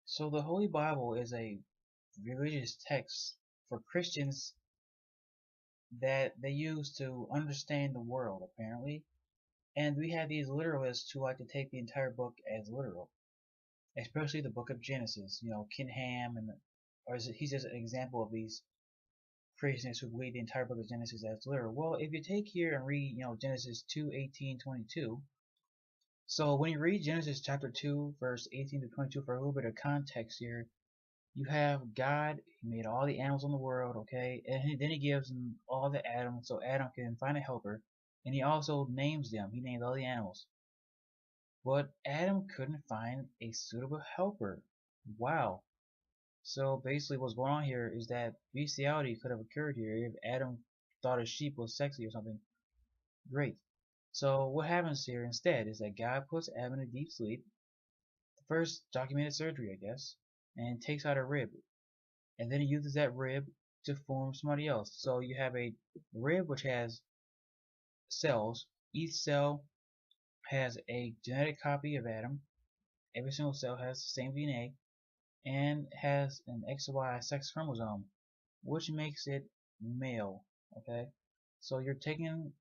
So the Holy Bible is a religious text for Christians that they use to understand the world, apparently. And we have these literalists who like to take the entire book as literal, especially the book of Genesis. Ken Ham, he's just an example of these Christians who believe the entire book of Genesis as literal. Well, if you take here and read, Genesis 2:18-22. So when you read Genesis chapter 2, verse 18 to 22, for a little bit of context here, you have God. He made all the animals in the world, okay, and then he gives them all to Adam, so Adam can find a helper, and he also names them. He named all the animals, but Adam couldn't find a suitable helper. Wow. So basically, what's going on here is that bestiality could have occurred here if Adam thought a sheep was sexy or something. Great. So what happens here instead is that God puts Adam in a deep sleep, the first documented surgery, I guess, and takes out a rib, and then he uses that rib to form somebody else. So you have a rib which has cells. Each cell has a genetic copy of Adam. Every single cell has the same DNA and has an XY sex chromosome, which makes it male. Okay, so you're taking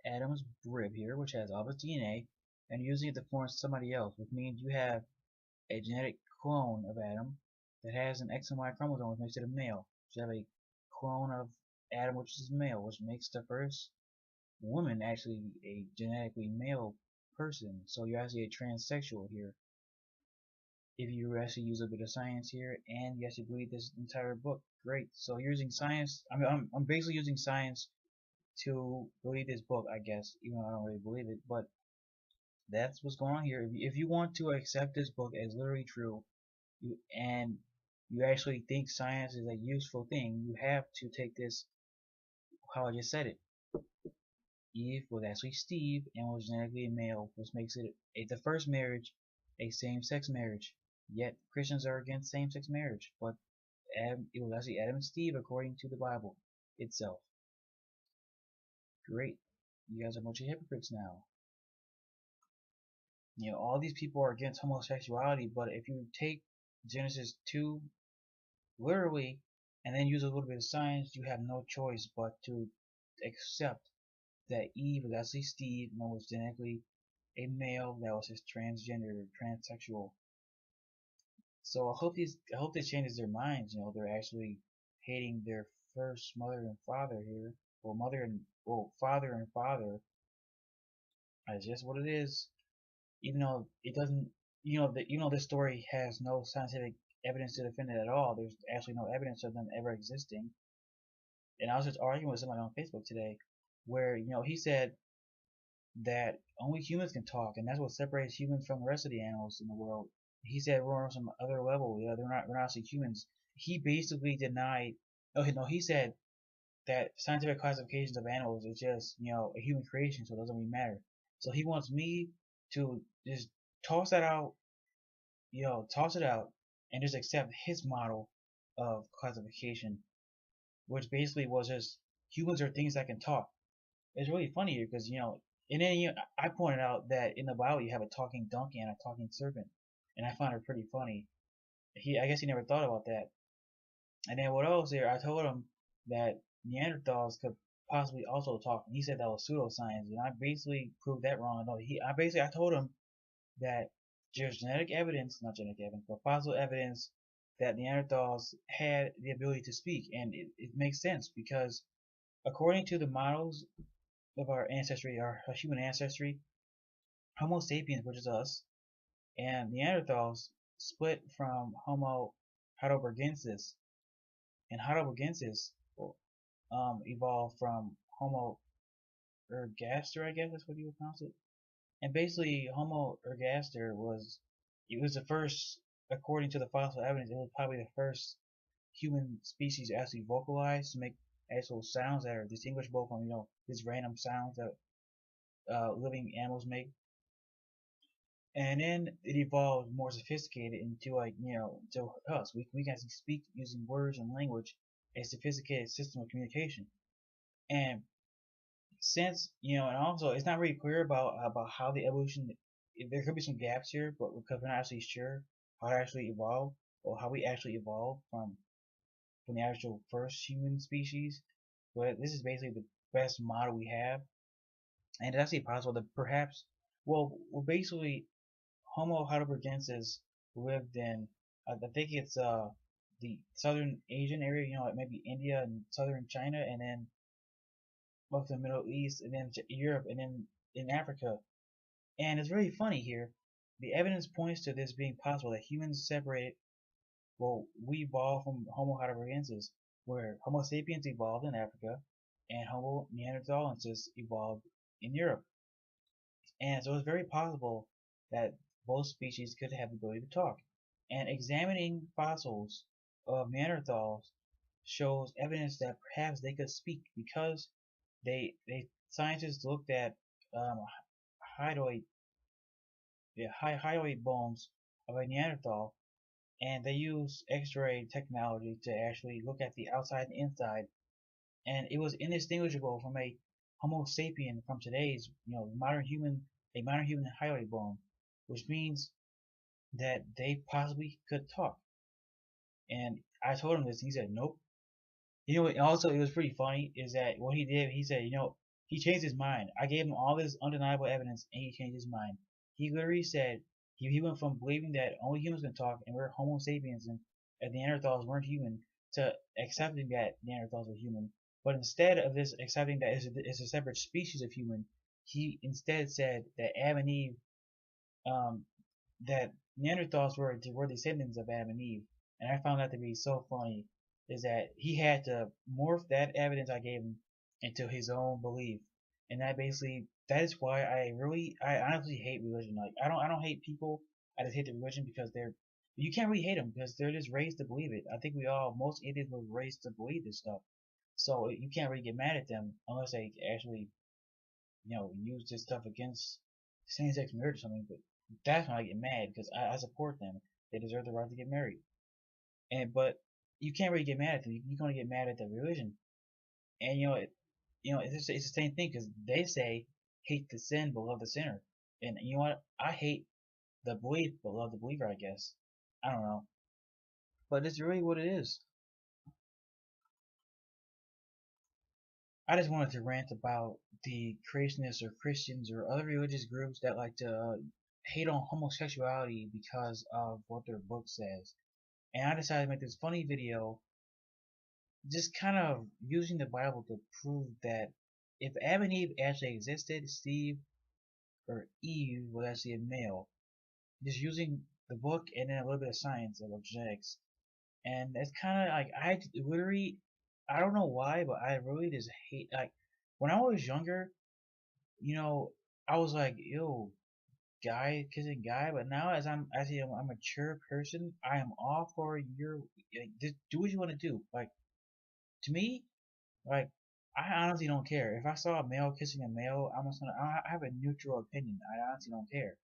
Adam's rib here, which has all his DNA, and using it to form somebody else, which means you have a genetic clone of Adam that has an X and Y chromosome, which makes it a male. So you have a clone of Adam, which is male, which makes the first woman actually a genetically male person. So you're actually a transsexual here. If you actually use a bit of science here, and you actually believe this entire book, great. So you're using science. I mean, I'm basically using science to believe this book, I guess, even though I don't really believe it. But that's what's going on here. If you want to accept this book as literally true, and you actually think science is a useful thing, you have to take this how I just said it. Eve was actually Steve and was genetically a male, which makes it the first marriage a same-sex marriage. Yet Christians are against same-sex marriage, but it was actually Adam and Steve according to the Bible itself. Great. You guys are a bunch of hypocrites now. All these people are against homosexuality, but if you take Genesis 2 literally and then use a little bit of science, you have no choice but to accept that Eve was actually Steve and was genetically a male that was his transgender, transsexual. So I hope this changes their minds. They're actually hating their first mother and father here, or father and father. That's just what it is. Even though it doesn't, this story has no scientific evidence to defend it at all. There's actually no evidence of them ever existing. And I was just arguing with somebody on Facebook today, where he said that only humans can talk, and that's what separates humans from the rest of the animals in the world. He said we're on some other level. We're not actually humans. He basically denied. Oh no, he said that scientific classifications of animals is just a human creation, so it doesn't really matter. So he wants me to just toss that out, toss it out, and just accept his model of classification, which basically was just humans are things that can talk. It's really funny here because and then I pointed out that in the Bible you have a talking donkey and a talking serpent, and I found it pretty funny. I guess he never thought about that. And then what else here? I told him that Neanderthals could possibly also talk, and he said that was pseudoscience, and I basically proved that wrong. No, I told him that there's genetic evidence, not genetic evidence, but fossil evidence that Neanderthals had the ability to speak, and it makes sense because according to the models of our ancestry, our human ancestry, Homo sapiens, which is us, and Neanderthals split from Homo heidelbergensis, and heidelbergensis evolved from Homo ergaster, I guess that's what you would pronounce it. And basically, Homo ergaster was the first, according to the fossil evidence, it was probably the first human species to actually vocalize, to make actual sounds that are distinguishable from these random sounds that living animals make. And then it evolved more sophisticated into to us. We can actually speak using words and language, a sophisticated system of communication. And since and also it's not really clear about how the evolution. There could be some gaps here, but because we're not actually sure how it actually evolved. or how we actually evolved from the actual first human species. But this is basically the best model we have, and it's actually possible that perhaps, well basically Homo heidelbergensis lived in, I think it's the southern Asian area, like maybe India and southern China, and then most of the Middle East, and then Europe, and then in Africa. And it's really funny here. The evidence points to this being possible that humans separated. Well, we evolved from Homo heidelbergensis, where Homo sapiens evolved in Africa, and Homo neanderthalensis evolved in Europe. And so it's very possible that both species could have the ability to talk. And examining fossils of Neanderthals shows evidence that perhaps they could speak because they scientists looked at um, hyoid hyoid bones of a Neanderthal, and they used X-ray technology to actually look at the outside and inside, and it was indistinguishable from a Homo sapien from today's, a modern human hyoid bone, which means that they possibly could talk. And I told him this, and he said, nope. Also, it was pretty funny is that what he did, he said, he changed his mind. I gave him all this undeniable evidence, and he changed his mind. He literally said he went from believing that only humans can talk and we're Homo sapiens and the Neanderthals weren't human to accepting that Neanderthals were human. But instead of this accepting that it's a separate species of human, he instead said that Adam and Eve, um, that Neanderthals were descendants of Adam and Eve, and I found that to be so funny. Is that he had to morph that evidence I gave him into his own belief, and that is why I honestly hate religion. Like I don't hate people. I just hate the religion because you can't really hate them because they're just raised to believe it. I think most atheists were raised to believe this stuff, so you can't really get mad at them unless they actually use this stuff against same-sex marriage or something. But that's when I get mad because I support them. They deserve the right to get married. But you can't really get mad at them. You're gonna get mad at the religion. And it's the same thing because they say hate the sin but love the sinner. And you know what? I hate the belief but love the believer. I guess I don't know, but it's really what it is. I just wanted to rant about the creationists or Christians or other religious groups that like to hate on homosexuality because of what their book says. And I decided to make this funny video just kind of using the Bible to prove that if Adam and Eve actually existed, Steve or Eve was actually a male. Just using the book and then a little bit of science about genetics. And it's kind of like I don't know why, but I really just hate, like, when I was younger, you know, I was like, yo, guy kissing guy, but now as I'm a mature person, I am all for just do what you want to do. Like, to me, like, I honestly don't care. If I saw a male kissing a male, I have a neutral opinion. I honestly don't care.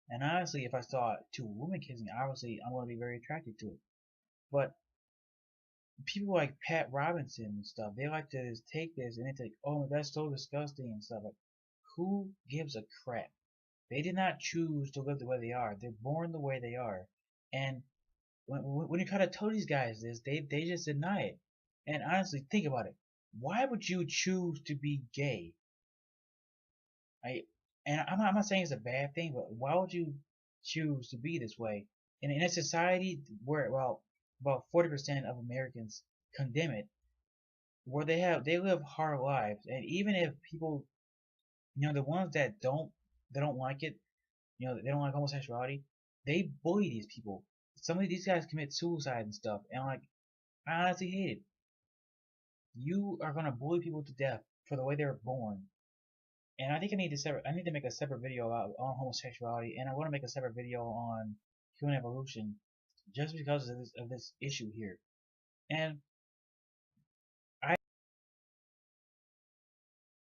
And honestly, if I saw two women kissing, obviously I'm going to be very attracted to it. But people like Pat Robinson and stuff, they like to just take this and they think, oh, that's so disgusting and stuff. Like, who gives a crap? They did not choose to live the way they are. They're born the way they are. And when you try to tell these guys this, they just deny it. And honestly, think about it. Why would you choose to be gay? I and I'm not saying it's a bad thing, but why would you choose to be this way? And in a society where about 40% of Americans condemn it, where they live hard lives, and even if people, the ones that don't like it, they don't like homosexuality, they bully these people. Some of these guys commit suicide and stuff, and like I honestly hate it. You are gonna bully people to death for the way they were born. And I think I need to make a separate video on homosexuality, and I want to make a separate video on human evolution, just because of this issue here. And